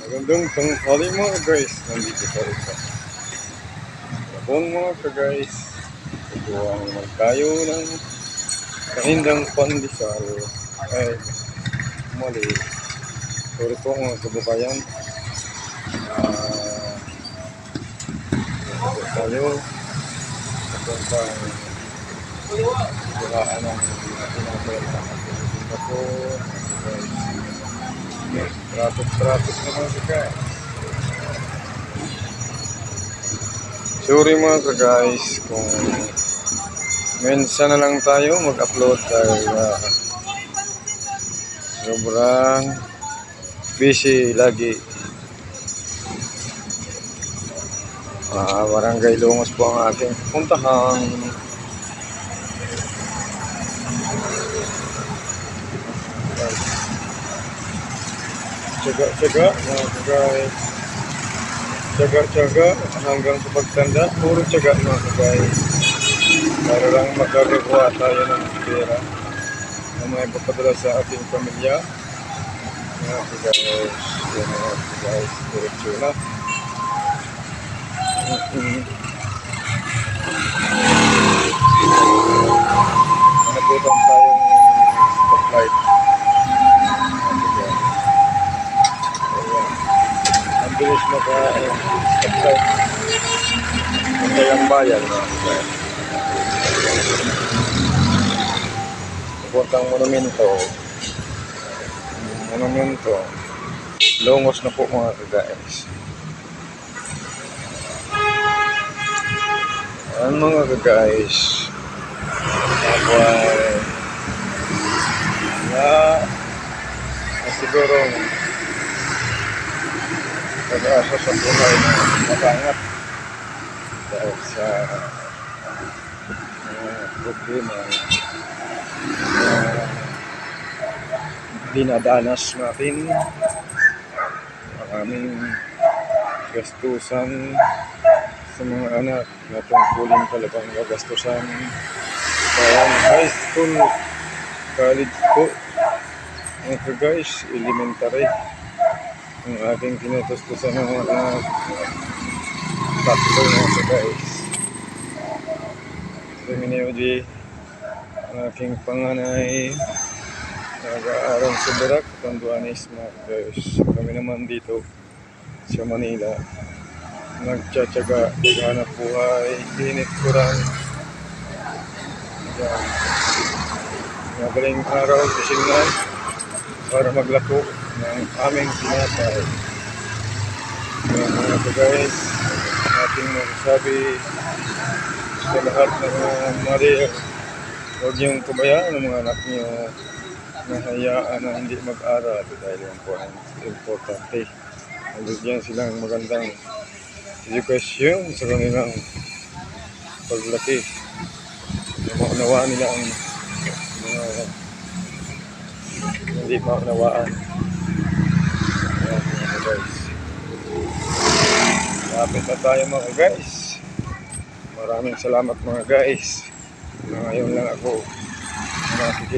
Magandang tanghali mga guys, nandito pa rin sa Labon mga ka-guys. Kukuha naman tayo ng kanindang pandesal. Ay, mali. Sorry po mga kababayan. Tayo. Kapag kuhaan ng tinapay na natin po. Traffic naman sa guys. Sorry mga ka-guys kung minsan na lang tayo mag-upload dahil sobrang busy lagi. Barangay Lungos po ang aking puntahan. Tsaga mga ka-guys. Tsaga hanggang sa pagtanda, puro tsaga mga ka-guys. Para lang magkagawa tayo ng pera na may papadala sa ating pamilya. Mga ka-guys, yan mga ka-guys, diretso na. Nabutan tayong stoplight. Ang bilis maka-stoplight. Ang kayang bayan mga ka-guys. Puntang monumento. Lungos na po mga ka-guys. Ayan mga ka-guys. Siguro pag-asa sa buhay na makangat dahil sa problema dinadanas natin ang aming gastusan sa mga anak na tungkulin talagang gagastusan sa high school, college po mga guys, elementary ang aking tinutustusan ng mga tatlo mga guys. Minudi ang aking panganay nag-aaral sa Barak, Tanduanes mga guys. Kami naman dito sa Manila nagtsatsaga, maghanap buhay, init kurang yan. Magaling araw, gising na para maglako ng aming tinapay. Mga guys, ating masasabi sa lahat ng mga mother, huwag niyong kubayaan ng mga anak niyo na hayaan na hindi mag-aral dahil yan po ang importante. Nabigyan silang magandang edukasyon sa kanilang paglaki. Maunawaan nila ang mga hindi maunawaan. Ayan mga guys. Lapit na tayo mga guys. Maraming salamat mga guys. Ngayon lang ako nakikita